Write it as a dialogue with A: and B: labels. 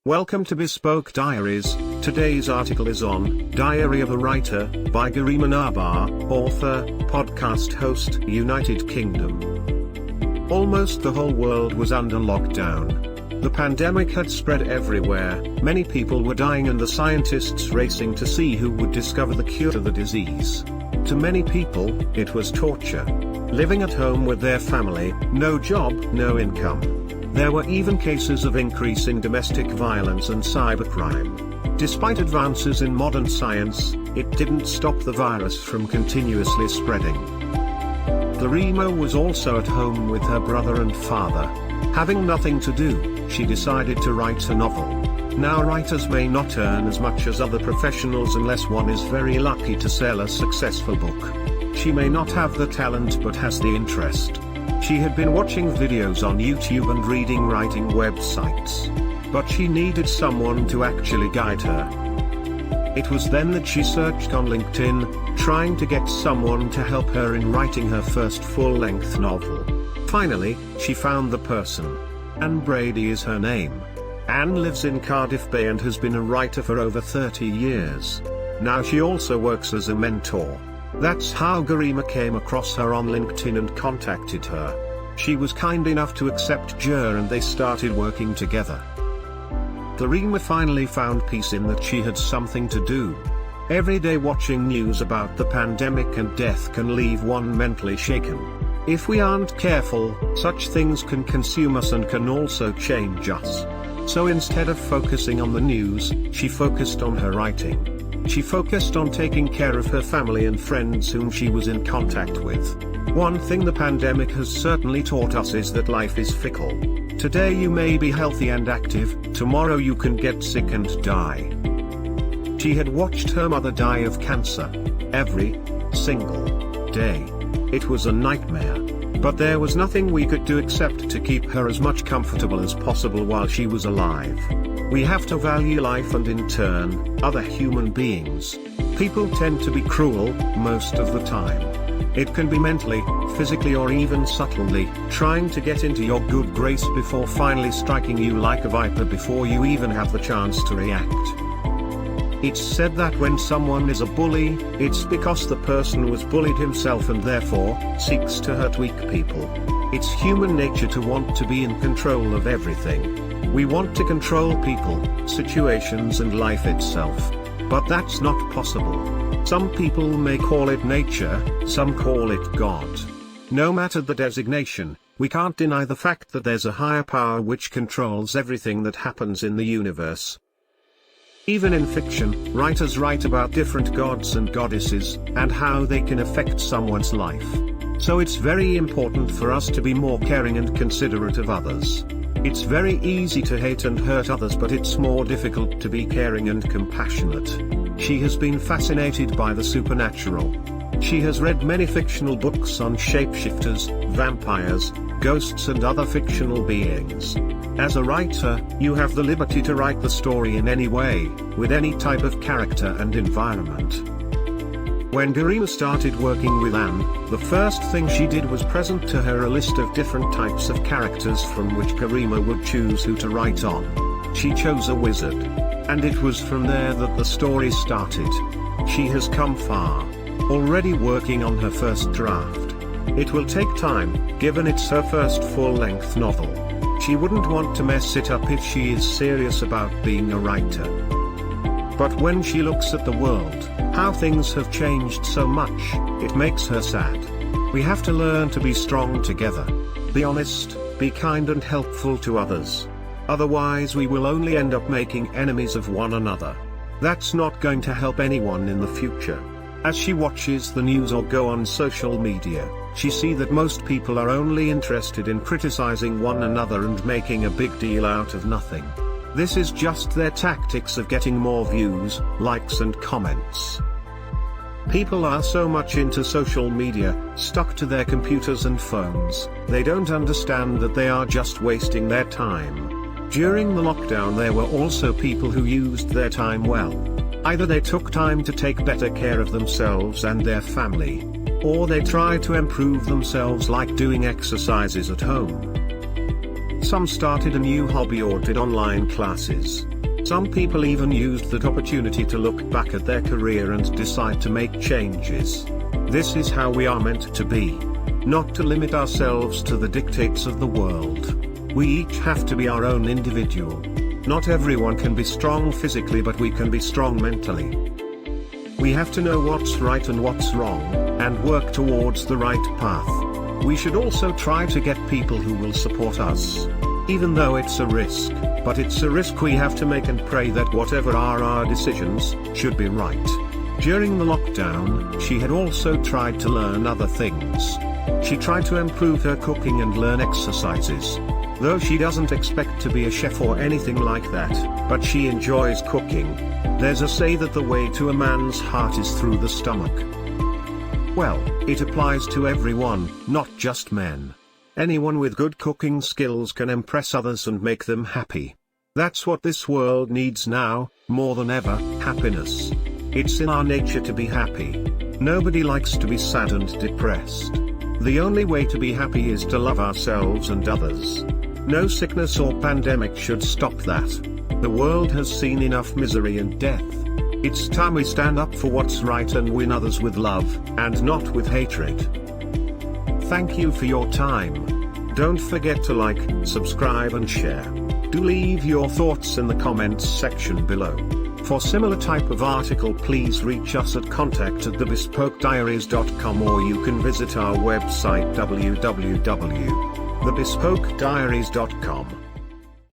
A: Welcome to Bespoke Diaries. Today's article is on Diary of a Writer by Garima Nabh, author, podcast host, United Kingdom. Almost the whole world was under lockdown. The pandemic had spread everywhere, many people were dying and the scientists racing to see who would discover the cure to the disease. To many people, it was torture. Living at home with their family, no job, no income. There were even cases of increasing domestic violence and cybercrime. Despite advances in modern science, it didn't stop the virus from continuously spreading. Garima was also at home with her brother and father. Having nothing to do, she decided to write a novel. Now writers may not earn as much as other professionals unless one is very lucky to sell a successful book. She may not have the talent but has the interest. She had been watching videos on YouTube and reading writing websites. But she needed someone to actually guide her. It was then that she searched on LinkedIn, trying to get someone to help her in writing her first full-length novel. Finally, she found the person. Anne Brady is her name. Anne lives in Cardiff Bay and has been a writer for over 30 years. Now she also works as a mentor. That's how Garima came across her on LinkedIn and contacted her. She was kind enough to accept her and they started working together. Garima finally found peace in that she had something to do. Every day watching news about the pandemic and death can leave one mentally shaken. If we aren't careful, such things can consume us and can also change us. So instead of focusing on the news, she focused on her writing. She focused on taking care of her family and friends whom she was in contact with. One thing the pandemic has certainly taught us is that life is fickle. Today you may be healthy and active, tomorrow you can get sick and die. She had watched her mother die of cancer. Every single day. It was a nightmare. But there was nothing we could do except to keep her as much comfortable as possible while she was alive. We have to value life and in turn, other human beings. People tend to be cruel, most of the time. It can be mentally, physically or even subtly, trying to get into your good grace before finally striking you like a viper before you even have the chance to react. It's said that when someone is a bully, it's because the person was bullied himself and therefore, seeks to hurt weak people. It's human nature to want to be in control of everything. We want to control people, situations and life itself. But that's not possible. Some people may call it nature, some call it God. No matter the designation, we can't deny the fact that there's a higher power which controls everything that happens in the universe. Even in fiction, writers write about different gods and goddesses, and how they can affect someone's life. So it's very important for us to be more caring and considerate of others. It's very easy to hate and hurt others, but it's more difficult to be caring and compassionate. She has been fascinated by the supernatural. She has read many fictional books on shapeshifters, vampires, ghosts and other fictional beings. As a writer, you have the liberty to write the story in any way, with any type of character and environment. When Garima started working with Anne, the first thing she did was present to her a list of different types of characters from which Garima would choose who to write on. She chose a wizard. And it was from there that the story started. She has come far. Already working on her first draft. It will take time, given it's her first full-length novel. She wouldn't want to mess it up if she is serious about being a writer. But when she looks at the world, how things have changed so much, it makes her sad. We have to learn to be strong together. Be honest, be kind and helpful to others. Otherwise we will only end up making enemies of one another. That's not going to help anyone in the future. As she watches the news or go on social media, she sees that most people are only interested in criticizing one another and making a big deal out of nothing. This is just their tactics of getting more views, likes and comments. People are so much into social media, stuck to their computers and phones, they don't understand that they are just wasting their time. During the lockdown there were also people who used their time well. Either they took time to take better care of themselves and their family, or they tried to improve themselves like doing exercises at home. Some started a new hobby or did online classes. Some people even used that opportunity to look back at their career and decide to make changes. This is how we are meant to be. Not to limit ourselves to the dictates of the world. We each have to be our own individual. Not everyone can be strong physically, but we can be strong mentally. We have to know what's right and what's wrong, and work towards the right path. We should also try to get people who will support us. Even though it's a risk, but it's a risk we have to make, and pray that whatever are our decisions, should be right. During the lockdown, she had also tried to learn other things. She tried to improve her cooking and learn exercises. Though she doesn't expect to be a chef or anything like that, but she enjoys cooking. There's a say that the way to a man's heart is through the stomach. Well, it applies to everyone, not just men. Anyone with good cooking skills can impress others and make them happy. That's what this world needs now, more than ever, happiness. It's in our nature to be happy. Nobody likes to be sad and depressed. The only way to be happy is to love ourselves and others. No sickness or pandemic should stop that. The world has seen enough misery and death. It's time we stand up for what's right and win others with love, and not with hatred. Thank you for your time. Don't forget to like, subscribe and share. Do leave your thoughts in the comments section below. For similar type of article, please reach us at contact@thebespokediaries.com, or you can visit our website www.thebespokediaries.com.